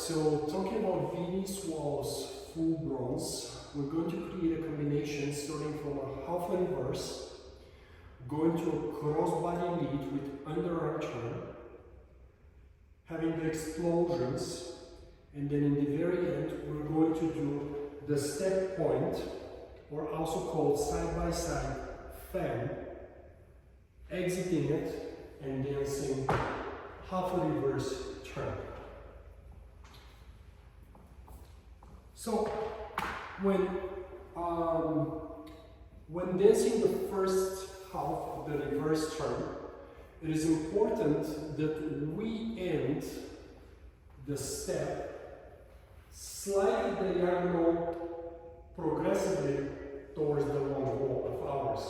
so talking about Viennese waltz full bronze, we're going to create a combination starting from a half a reverse, going to a crossbody lead with underarm turn, having the explosions, and then in the very end we're going to do the step point, or also called side-by-side fan, exiting it and dancing half a reverse turn. So when dancing the first half of the reverse turn, it is important that we end the step slightly diagonal progressively towards the long wall of ours.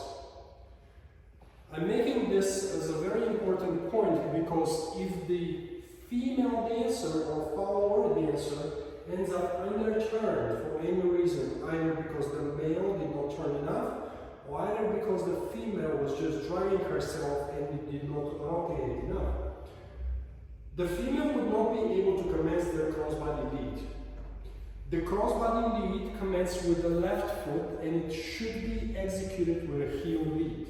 I'm making this as a very important point because if the female dancer or follower dancer ends up underturned for any reason, either because the male did not turn enough, or either because the female was just drying herself and did not rotate enough, the female would not be able to commence the crossbody lead. The crossbody lead commences with the left foot and it should be executed with a heel lead.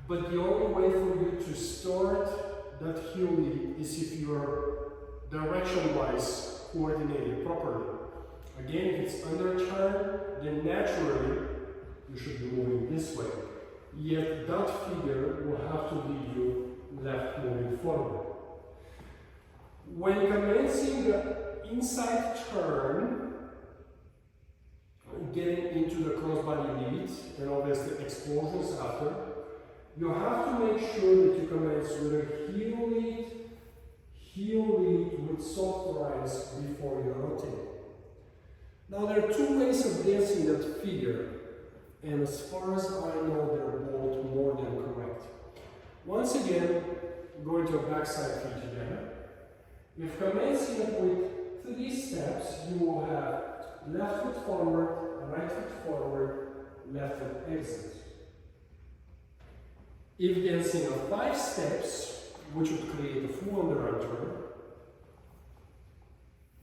But the only way for you to start that heel lead is if you're direction-wise coordinated properly. Again, if it's underturned, then naturally you should be moving this way. Yet that figure will have to lead you left moving forward. When commencing the inside turn, getting into the crossbody lead, and obviously explosions after, you have to make sure that you commence with a heel lead with soft rise before you rotate. Now there are two ways of dancing that figure, and as far as I know, they're both more than correct. Once again, going to a backside feet together. If commencing it with 3 steps, you will have left foot forward, right foot forward, left foot exit. If dancing of 5 steps, which would create a full underarm turn,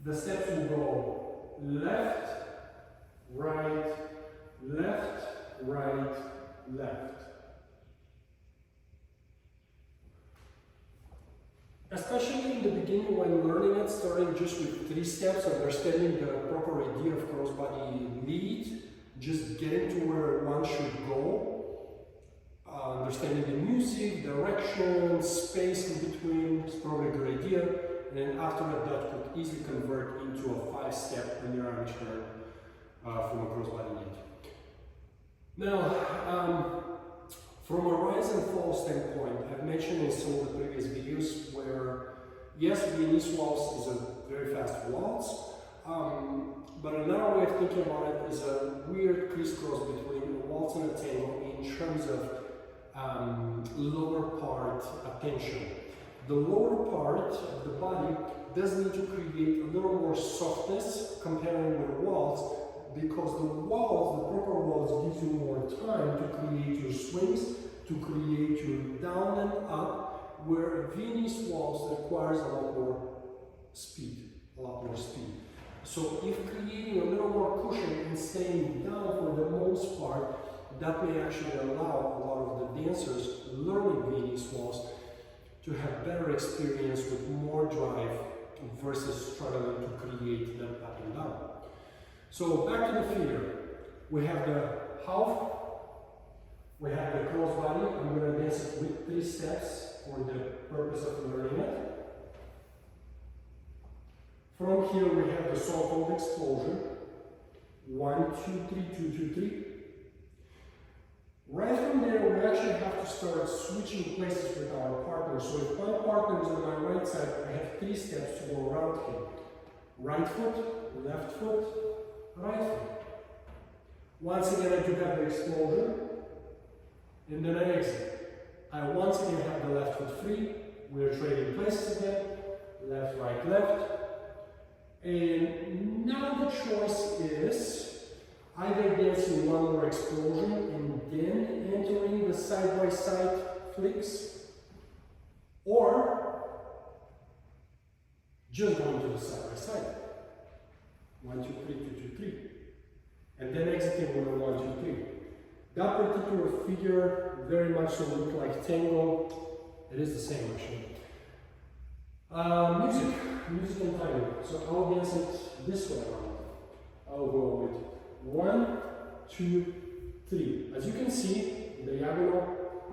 the steps will go left, right, left, right, left. Especially in the beginning when learning it, starting just with 3 steps, understanding the proper idea of crossbody lead, just getting to where one should go, understanding the music, direction, space in between is probably a good idea, and then after that could easily convert into a 5-step underarm turn from a crossbody lead. Now, from a rise and fall standpoint, I've mentioned in some of the previous videos where, yes, Viennese waltz is a very fast waltz, but another way of thinking about it is a weird crisscross between a waltz and a tango in terms of lower part attention. The lower part of the body does need to create a little more softness comparing with a waltz, because the waltz, the proper waltz, gives you more time to create your swings, to create your down and up, where a Viennese waltz requires a lot more speed, So if creating a little more cushion and staying down for the most part, that may actually allow a lot of the dancers learning Viennese waltz to have better experience with more drive versus struggling to create that up and down. So back to the figure. We have the half, we have the crossbody. I'm going to dance it with 3 steps for the purpose of learning it. From here we have the so-called explosion. 1, 2, 3, 2, 2, 3. Right from there, we actually have to start switching places with our partner. So if my partner is on my right side, I have 3 steps to go around him. Right foot, left foot, right foot. Once again, I do have the explosion, and then I exit. I once again have the left foot free. We're trading places again. Left, right, left. And now the choice is either dancing one more explosion and then entering the side-by-side flicks, or just going to the side-by-side. for 1, 2, 3. That particular figure very much will look like tango. It is the same actually. Music and timing. So I'll dance it this way around. I'll go with 1, 2, 3. As you can see, diagonal,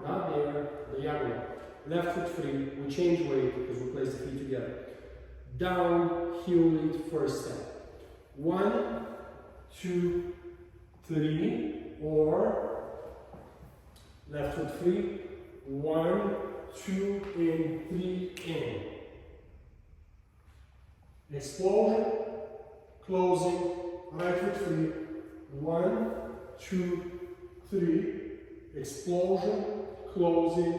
not there, diagonal. Left foot free, we change weight because we place the feet together. Down, heel lead, first step. 1, 2, 3, or left foot free. 1, 2, and 3, in. Explosion, closing, right foot free. 1, 2, 3. Explosion, closing.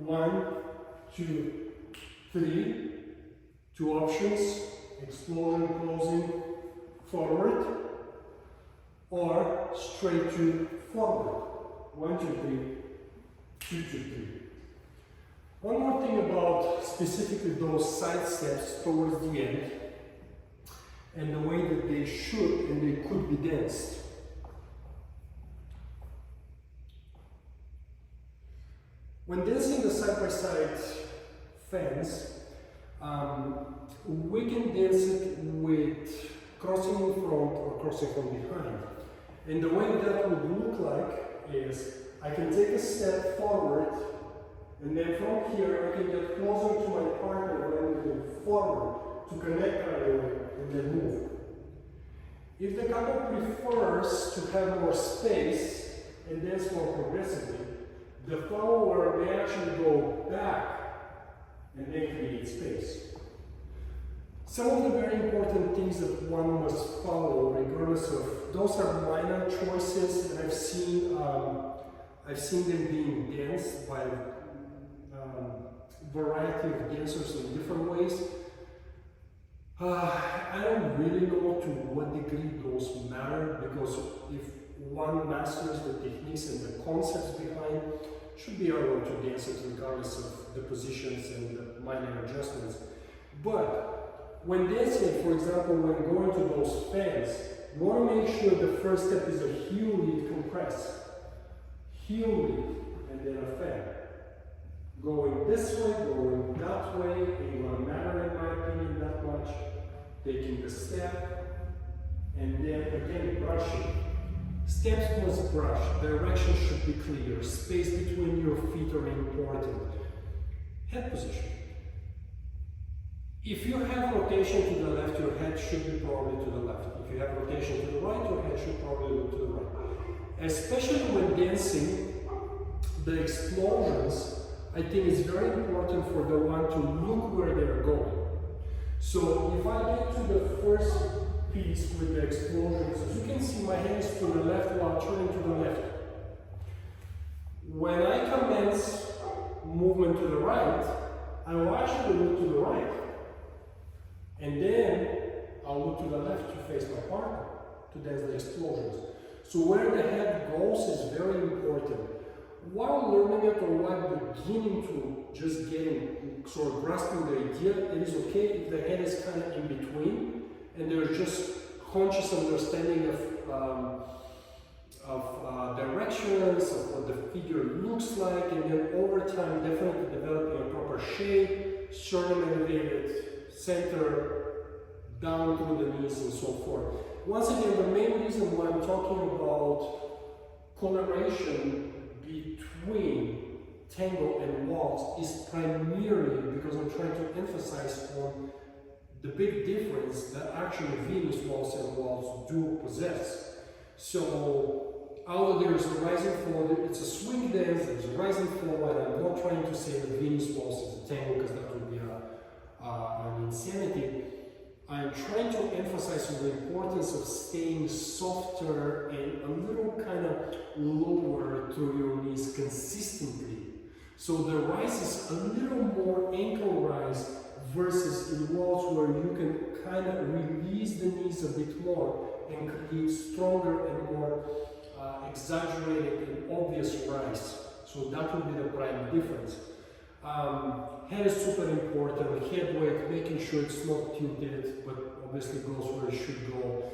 1, 2, 3. 2 options, explosion, closing, forward, or straight to forward. 1, 2, 3, 2, 2, 3. One more thing about specifically those side steps towards the end and the way that they should and they could be danced. When dancing the side-by-side fence, we can dance it with crossing in front or crossing from behind. And the way that would look like is I can take a step forward, and then from here I can get closer to my partner when I'm moving forward to connect right away and then move. If the couple prefers to have more space and dance more progressively, the follower may actually go back and then create space. Some of the very important things that one must follow, regardless of, those are minor choices that I've seen them being danced by variety of dancers in different ways. I don't really know to what degree those matter, because if one masters the techniques and the concepts behind, should be able to dance it regardless of the positions and the minor adjustments. But when dancing, for example, when going to those fans, you want to make sure the first step is a heel lead compress. Heel lead, and then a fan. Going this way, going that way, ain't gonna matter in my opinion that much. Taking the step, and then again brushing. Steps must brush, direction should be clear, space between your feet are important. Head position. If you have rotation to the left, your head should be probably to the left. If you have rotation to the right, your head should probably look to the right. Especially when dancing, the explosions, I think it's very important for the one to look where they're going. So if I get to the first piece with the explosions, as you can see, my hand is to the left while turning to the left. When I commence movement to the right, I will actually look to the right. And then I'll look to the left to face my partner, to dance the explosions. So where the head goes is very important. While learning it or while beginning to just getting, sort of grasping the idea, it is okay if the head is kind of in between and there's just conscious understanding of directions, of what the figure looks like, and then over time definitely developing a proper shape, sternum elevated, center, down through the knees and so forth. Once again, the main reason why I'm talking about coloration between tango and waltz is primarily because I'm trying to emphasize on the big difference that actually Viennese waltz and waltz do possess. So, although there's a rise and fall, it's a swing dance, there's a rise and fall, and I'm not trying to say that Viennese waltz is a tango because that would be an insanity. I'm trying to emphasize on the importance of staying softer and a little kind of lower through your knees consistently. So the rise is a little more ankle rise versus in waltz where you can kind of release the knees a bit more and create stronger and more exaggerated and obvious rise. So that would be the prime difference. Head is super important, head weight, making sure it's not tilted, but obviously goes where it should go.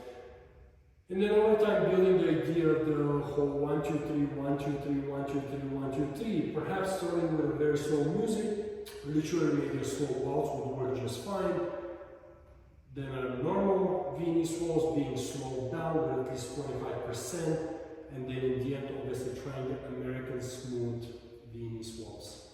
And then over time, building the idea of the whole 1, 2, 3, 1, 2, 3, 1, 2, 3, 1, 2, 3, perhaps starting with a very slow music, literally maybe a slow waltz would work just fine. Then a normal Viennese waltz being slowed down with at least 25%, and then in the end, obviously trying the American smooth Viennese waltz.